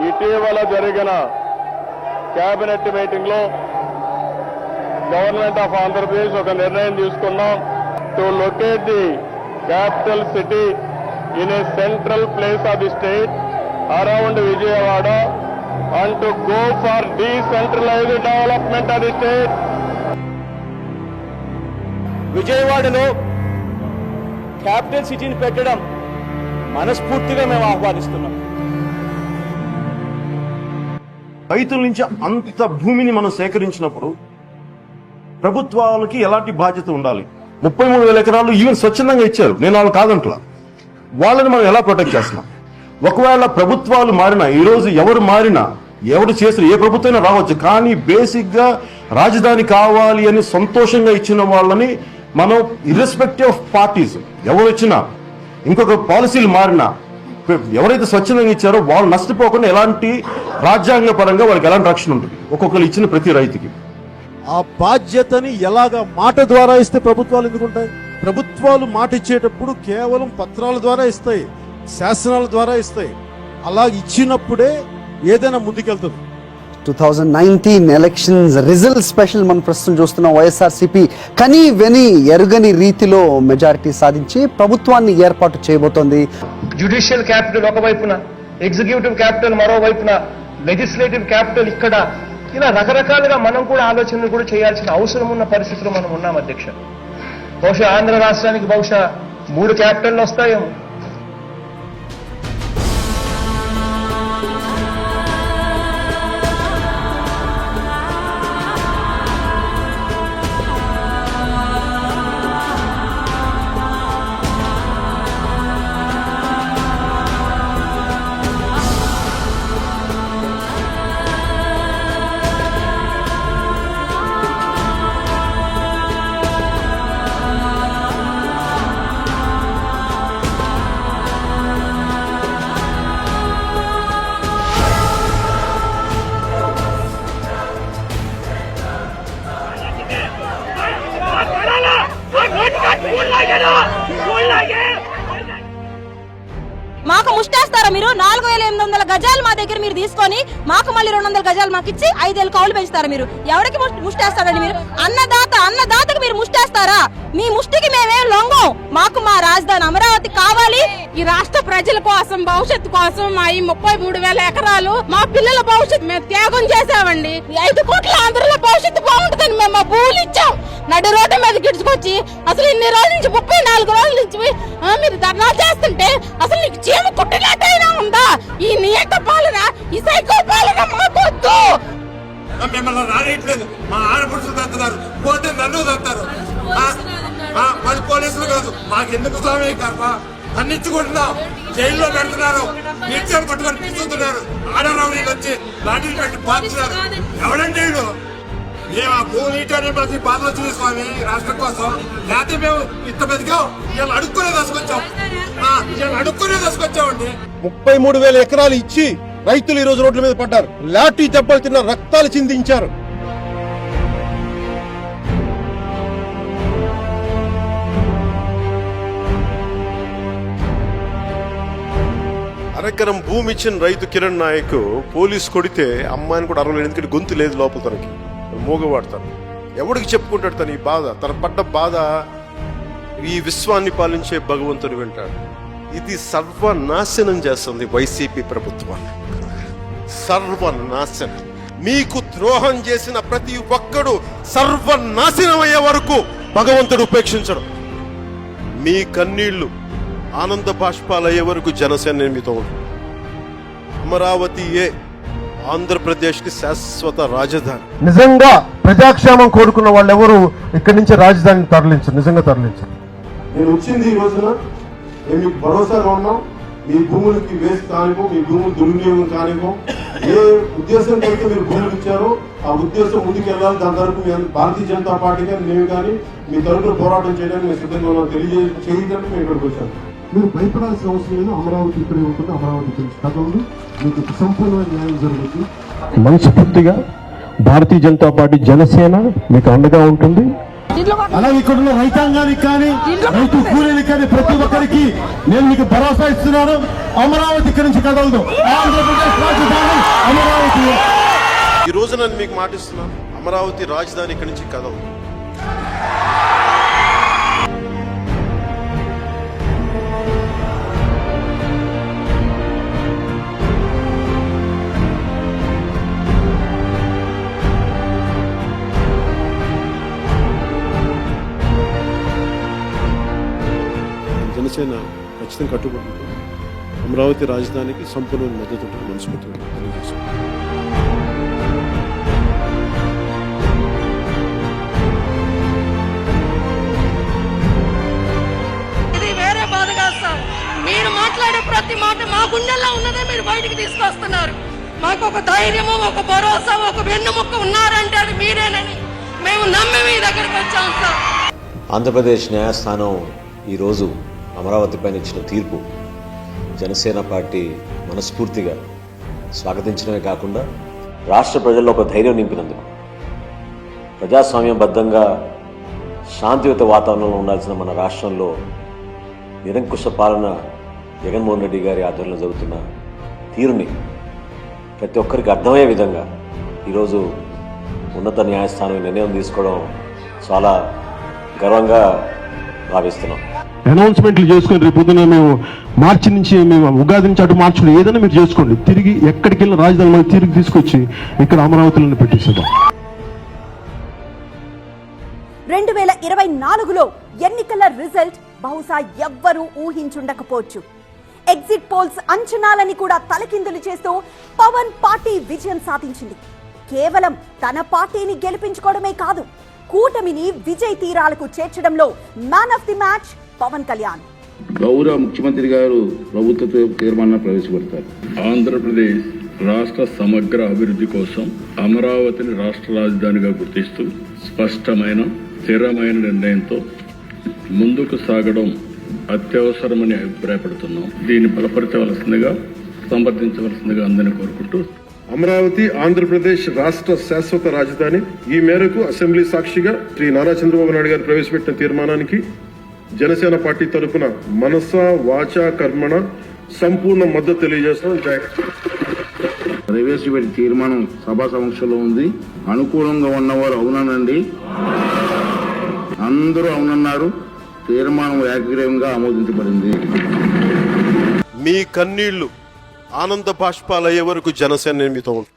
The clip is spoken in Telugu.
ఇటీవల జరిగిన కేబినెట్ మీటింగ్ లో గవర్నమెంట్ ఆఫ్ ఆంధ్రప్రదేశ్ ఒక నిర్ణయం తీసుకున్నాం to locate the capital city in a central place of the state around Vijayawada and to go for decentralised development of the state. విజయవాడలో క్యాపిటల్ సిటీని పెట్టడం మనస్ఫూర్తిగా మేము ఆహ్వానిస్తున్నాం. రైతుల నుంచి అంత భూమిని మనం సేకరించినప్పుడు ప్రభుత్వాలకి ఎలాంటి బాధ్యత ఉండాలి? 33,000 ఎకరాలు ఈవెన్ స్వచ్ఛందంగా ఇచ్చారు, నేను వాళ్ళు కాదంటలా. వాళ్ళని మనం ఎలా ప్రొటెక్ట్ చేస్తున్నాం? ఒకవేళ ప్రభుత్వాలు మారినా, ఈరోజు ఎవరు మారినా, ఎవరు చేసిన ఏ ప్రభుత్వం రావచ్చు, కానీ బేసిక్ గా రాజధాని కావాలి అని సంతోషంగా ఇచ్చిన వాళ్ళని మనం ఇర్రెస్పెక్టివ్ ఆఫ్ పార్టీస్ ఎవరు వచ్చినా, ఇంకొక పాలసీలు మారినా, ఎవరైతే స్వచ్ఛందంగా ఇచ్చారో వాళ్ళు నష్టపోకుండా ఎలాంటి రాజ్యాంగ పరంగా వాళ్ళకి ఎలాంటి రక్షణ ఉంటుంది ఒక్కొక్కరు ఇచ్చిన ప్రతి రైతుకి. ఆ బాధ్యతని ఎలాగ మాట ద్వారా ఇస్తే ప్రభుత్వాలు ఎందుకుంటాయి? ప్రభుత్వాలు మాట ఇచ్చేటప్పుడు కేవలం పత్రాల ద్వారా ఇస్తాయి, శాసనాల ద్వారా ఇస్తాయి. అలా ఇచ్చినప్పుడే ఏదైనా ముందుకెళ్తుంది. 2019 ఎలక్షన్స్ రిజల్ట్ స్పెషల్ మనం ప్రస్తుతం చూస్తున్నాం. వైఎస్ఆర్సీపీ కని వెని ఎరుగని రీతిలో మెజారిటీ సాధించి ప్రభుత్వాన్ని ఏర్పాటు చేయబోతోంది. జ్యుడిషియల్ క్యాపిటల్ ఒకవైపున, ఎగ్జిక్యూటివ్ క్యాపిటల్ మరోవైపున, లెజిస్లేటివ్ క్యాపిటల్ ఇక్కడ, ఇలా రకరకాలుగా మనం కూడా ఆలోచనలు కూడా చేయాల్సిన అవసరం ఉన్న పరిస్థితిలో మనం ఉన్నాం అధ్యక్ష. బహుశా ఆంధ్ర రాష్ట్రానికి బహుశా 3 క్యాపిటల్లు వస్తాయేమో. మాకు ముష్టేస్తారా మీరు? 4,800 గజాలు మా దగ్గర మీరు తీసుకొని మాకు మళ్ళీ 200 గజాలు మాకు ఇచ్చి 5 ఏళ్ళు కౌలు పెంచుతారా మీరు? ఎవరికి ముష్టేస్తారండి మీరు? అన్నదాతకి మీరు ముష్టేస్తారా? మీ ముష్టికి మేమేం లొంగం. మాకు మా రాజధాని అమరావతి కావాలి. ఈ రాష్ట్ర ప్రజల కోసం, భవిష్యత్తు కోసం మా ఈ 33,000 ఎకరాలు మా పిల్లల భవిష్యత్తు మేము త్యాగం చేశామండి. 5 కోట్ల ఆంధ్రలో భవిష్యత్తు బాగుంటుందని మేము మా భూములు ఇచ్చాం. నడి రోడ్డు మీద గిడుచుకొచ్చి అసలు ఇన్ని రోజుల నుంచి 34 రోజుల నుంచి మీరు ధర్నా చేస్తుంటే అసలు నీకు చీమ కుట్టినట్టయినా ఉందా? ఈ నియత పాలన, ఈ సైకో పాలన మాకొద్దు. మిమ్మల్ని రానియట్లేదు. మా ఆడపడుచులు తగ్గుతారు, పోతే నన్ను తగ్గుతారు. మరి పోలీసులు కాదు, మాకెందుకు స్వామి కర్మ? అన్నించుకుంటున్నాం, జైల్లో పెడుతున్నారు, నీటిని పట్టుకొని తీసుకుంటున్నారు. ఆడరావులు వచ్చి లాఠీలు పెట్టి పాతున్నారు. ఎవడంటే వీడు? మేము ఆ భూమిని ప్రతి బాధలు వచ్చింది స్వామి రాష్ట్రం కోసం. లేకపోతే మేము ఇంత బతికాం, ఇలా అడుక్కునే దశకొచ్చాం, అడుక్కునే దశకొచ్చామండి. 33,000 ఎకరాలు ఇచ్చి రైతులు ఈ రోజు రోడ్ల మీద పడ్డారు, లాఠీ దెబ్బలు తిన్న, రక్తాలు చిందించారు. అరెకరం భూమి ఇచ్చిన రైతు కిరణ్ నాయక్ పోలీసు కొడితే అమ్మాయిని కూడా అరవలేదు, ఎందుకంటే గొంతు లేదు లోపల, తనకి మూగవాడతాను. ఎవడికి చెప్పుకుంటాడు తన ఈ బాధ? తన పడ్డ బాధ ఈ విశ్వాన్ని పాలించే భగవంతుడు వింటాడు. ఇది సర్వనాశనం చేస్తుంది వైసీపీ ప్రభుత్వాన్ని, సర్వనాశనం. మీకు ద్రోహం చేసిన ప్రతి ఒక్కడు సర్వనాశనం అయ్యే వరకు భగవంతుడు ఉపేక్షించడు. మీ కన్నీళ్లు ఆనంద బాష్పాలు అయ్యే వరకు జనసేన మీతో ఉంటుంది. అమరావతి ఆంధ్రప్రదేశ్ కి శాశ్వత రాజధాని. నిజంగా ప్రజాక్షేమం కోరుకున్న వాళ్ళు ఎవరు ఇక్కడి నుంచి రాజధానిని తరలించరు, నిజంగా తరలించరు. నేను వచ్చింది ఈ రోజున మేము మీకు భరోసాగా ఉన్నాం. మీ భూములకి వేస్ట్ కానివ్వం, మీ భూములు దుర్వినియోగం కానివ్వం. ఏ ఉద్దేశం కలిగి మీరు భూములు ఇచ్చారో ఆ ఉద్దేశం ముందుకు వెళ్ళాలి. దాని తరపు భారతీయ జనతా పార్టీ కానీ మేము కానీ మీ తరపున పోరాటం చేయడానికి మేము సిద్ధంగా ఉన్నాం. చేయడానికి మేము ఇక్కడికి వచ్చాము. మీరు భయపడాల్సిన అవసరం లేదు. అమరావతి ఇక్కడే ఉంటుంది. అమరావతి గురించి కథలు మీకు సంపూర్ణమైన న్యాయం జరుగుతుంది. మనస్ఫూర్తిగా భారతీయ జనతా పార్టీ, జనసేన మీకు అండగా ఉంటుంది. అలాగే ఇక్కడ ఉన్న రైతాంగానికి కానీ, రైతు కూలీలకు కానీ, ప్రతి ఒక్కరికి నేను మీకు భరోసా ఇస్తున్నాను. అమరావతి ఇక్కడి నుంచి కదలదు. ఆంధ్రప్రదేశ్ రాజధాని రోజు నేను మీకు మాటిస్తున్నాను, అమరావతి రాజధాని ఇక్కడి నుంచి కదలదు. జనసేన ఖచ్చితంగా కట్టుబడి అమరావతి రాజధానికి సంపూర్ణ మద్దతు మనస్ఫూర్తిగా తెలియజేస్తున్నాను. ఇది వేరే బాధ కాదు సార్. మీరు మాట్లాడే ప్రతి మాట మా గుండెల్లో ఉన్నదే మీరు బయటికి తీసుకొస్తున్నారు. మాకు ఒక ధైర్యము, ఒక భరోసా, ఒక వెన్నుముక్క ఉన్నారంటే అది మీరేనని మేము నమ్మి మీ దగ్గరికి వచ్చాం సార్. ఆంధ్రప్రదేశ్ న్యాయస్థానం ఈరోజు అమరావతి పైన ఇచ్చిన తీర్పు జనసేన పార్టీ మనస్ఫూర్తిగా స్వాగతించడమే కాకుండా రాష్ట్ర ప్రజల్లో ఒక ధైర్యం నింపినందుకు, ప్రజాస్వామ్యబద్ధంగా శాంతియుత వాతావరణంలో ఉండాల్సిన మన రాష్ట్రంలో నిరంకుశ పాలన జగన్మోహన్ రెడ్డి గారి ఆధ్వర్యంలో జరుగుతున్న తీరుని ప్రతి ఒక్కరికి అర్థమయ్యే విధంగా ఈరోజు ఉన్నత న్యాయస్థానం నిర్ణయం తీసుకోవడం చాలా గర్వంగా భావిస్తున్నాం. అనౌన్స్మెంట్లు చేసుకొని రేపు పొద్దున మేము మార్చి నుంచి, మేము ఉగాది నుంచి అటు మార్చి ఏదైనా మీరు చేసుకోండి, తిరిగి ఎక్కడికి వెళ్ళిన రాజధాని మళ్ళీ తిరిగి తీసుకొచ్చి ఇక్కడ అమరావతిలో పెట్టేసేద్దాం. 2024లో ఎన్నికల రిజల్ట్ బహుశా ఎవ్వరూ ఊహించుండకపోవచ్చు. ఎగ్జిట్ పోల్స్ అంచనాలని కూడా తలకిందులు చేస్తూ పవన్ పార్టీ విజయం సాధించింది. కేవలం తన పార్టీని గెలిపించుకోవడమే కాదు, కూటమిని విజయ్ తీరాలకు చేర్చడంలో man of the match Pawan Kalyan. గౌరవ ముఖ్యమంత్రి గారు ప్రభుత్వ తీర్మానం ప్రవేశపెడతారు. ఆంధ్రప్రదేశ్ రాష్ట్ర సమగ్ర అభివృద్ధి కోసం అమరావతిని రాష్ట్ర రాజధానిగా గుర్తిస్తూ స్పష్టమైన స్థిరమైన నిర్ణయంతో ముందుకు సాగడం అత్యవసరమని అభిప్రాయపడుతున్నాం. దీన్ని బలపరచవలసిందిగా, సంప్రదించవలసిందిగా అందరినీ కోరుకుంటూ, అమరావతి ఆంధ్రప్రదేశ్ రాష్ట్ర శాశ్వత రాజధాని. ఈ మేరకు అసెంబ్లీ సాక్షిగా శ్రీ నారా చంద్రబాబు నాయుడు గారు ప్రవేశపెట్టిన తీర్మానానికి జనసేన పార్టీ తరఫున మనస వాచ కర్మణ సంపూర్ణ మద్దతు తెలియజేస్తున్నాం. ప్రవేశపెట్టిన తీర్మానం సభా సమక్షంలో ఉంది. అనుకూలంగా ఉన్నవారు అవుననండి, అందరూ అవునన్నారు. తీర్మానం ఏకగ్రీవంగా ఆమోదించబడింది. మీ కన్నీళ్లు ఆనంద బాష్పాలయ్యే వరకు జనసేన మీతో ఉంటుంది.